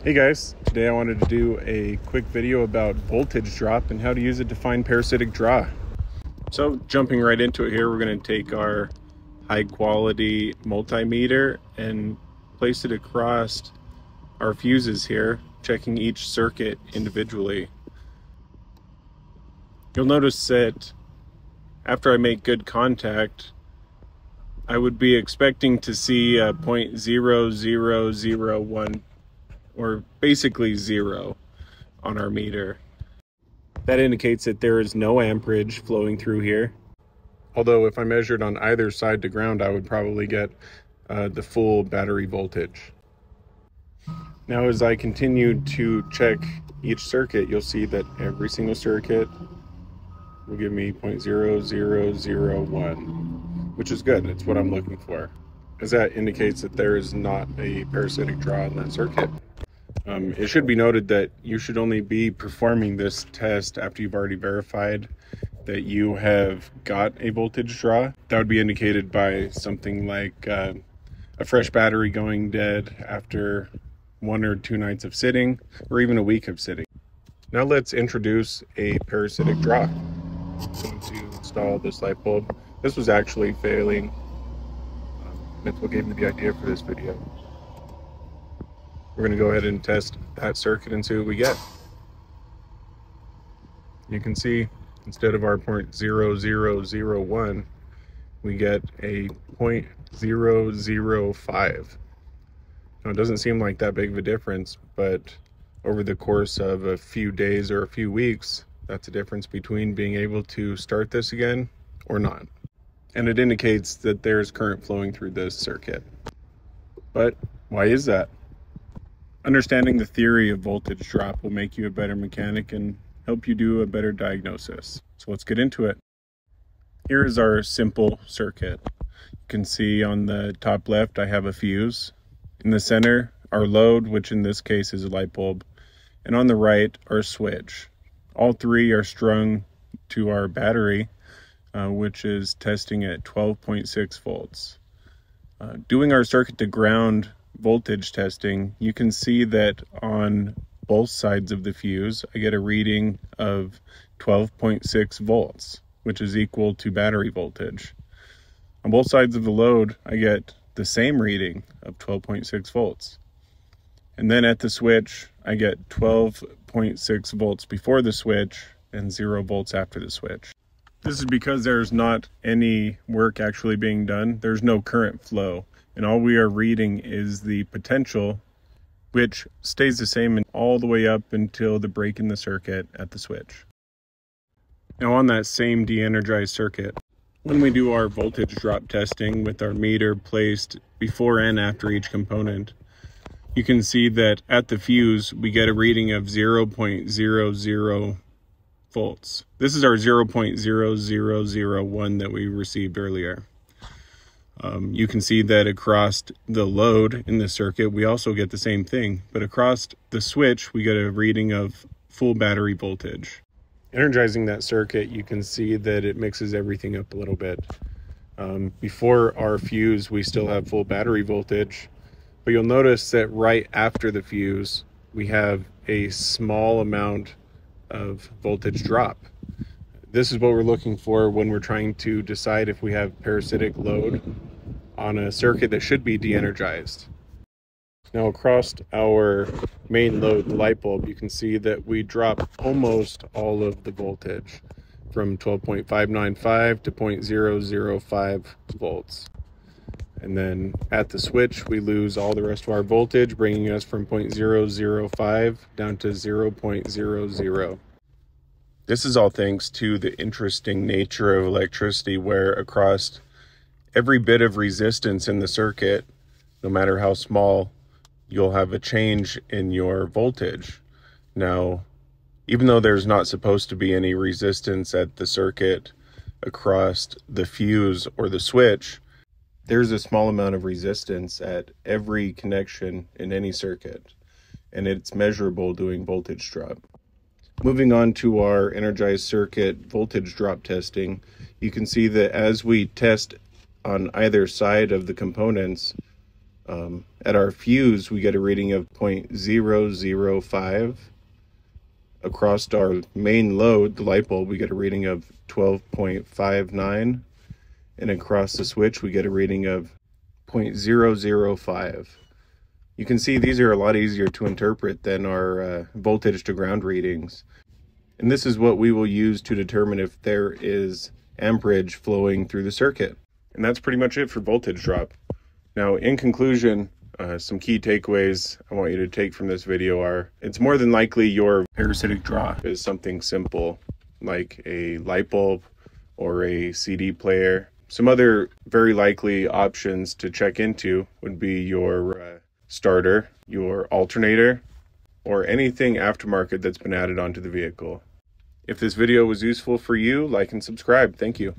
Hey guys, today I wanted to do a quick video about voltage drop and how to use it to find parasitic draw. So jumping right into it here, we're going to take our high quality multimeter and place it across our fuses here, checking each circuit individually. You'll notice that after I make good contact, I would be expecting to see a 0.0001 or basically 0 on our meter. That indicates that there is no amperage flowing through here. Although if I measured on either side to ground, I would probably get the full battery voltage. Now as I continue to check each circuit, you'll see that every single circuit will give me 0.0001, which is good. It's what I'm looking for, as that indicates that there is not a parasitic draw in that circuit. It should be noted that you should only be performing this test after you've already verified that you have got a voltage draw. That would be indicated by something like a fresh battery going dead after 1 or 2 nights of sitting, or even a week of sitting. Now let's introduce a parasitic draw. I'm going to install this light bulb. This was actually failing. That's what gave me the idea for this video. We're going to go ahead and test that circuit and see what we get. You can see instead of our 0.0001, we get a 0.005. Now it doesn't seem like that big of a difference, but over the course of a few days or a few weeks, that's a difference between being able to start this again or not. And it indicates that there's current flowing through this circuit. But why is that? Understanding the theory of voltage drop will make you a better mechanic and help you do a better diagnosis. So let's get into it. Here is our simple circuit. You can see on the top left I have a fuse. In the center, our load, which in this case is a light bulb. And on the right, our switch. All three are strung to our battery, which is testing at 12.6 volts. Doing our circuit to ground voltage testing, you can see that on both sides of the fuse, I get a reading of 12.6 volts, which is equal to battery voltage. On both sides of the load, I get the same reading of 12.6 volts. And then at the switch, I get 12.6 volts before the switch and 0 volts after the switch. This is because there's not any work actually being done. There's no current flow. And all we are reading is the potential, which stays the same all the way up until the break in the circuit at the switch. Now on that same de-energized circuit, when we do our voltage drop testing with our meter placed before and after each component, you can see that at the fuse, we get a reading of 0.00 volts. This is our 0.0001 that we received earlier. You can see that across the load in the circuit, we also get the same thing, but across the switch, we get a reading of full battery voltage. Energizing that circuit, you can see that it mixes everything up a little bit. Before our fuse, we still have full battery voltage, but you'll notice that right after the fuse, we have a small amount of voltage drop. This is what we're looking for when we're trying to decide if we have parasitic load on a circuit that should be de-energized. Now across our main load light bulb, you can see that we drop almost all of the voltage from 12.595 to 0.005 volts. And then at the switch, we lose all the rest of our voltage, bringing us from 0.005 down to 0.00. This is all thanks to the interesting nature of electricity, where across every bit of resistance in the circuit, no matter how small, you'll have a change in your voltage. Now, even though there's not supposed to be any resistance at the circuit across the fuse or the switch, there's a small amount of resistance at every connection in any circuit, and it's measurable doing voltage drop. Moving on to our energized circuit voltage drop testing, you can see that as we test on either side of the components, At our fuse, we get a reading of 0.005. Across our main load, the light bulb, we get a reading of 12.59. And across the switch, we get a reading of 0.005. You can see these are a lot easier to interpret than our voltage to ground readings. And this is what we will use to determine if there is amperage flowing through the circuit. And that's pretty much it for voltage drop. Now, in conclusion, some key takeaways I want you to take from this video are, it's more than likely your parasitic draw is something simple like a light bulb or a CD player. Some other very likely options to check into would be your starter, your alternator, or anything aftermarket that's been added onto the vehicle. If this video was useful for you, like and subscribe. Thank you.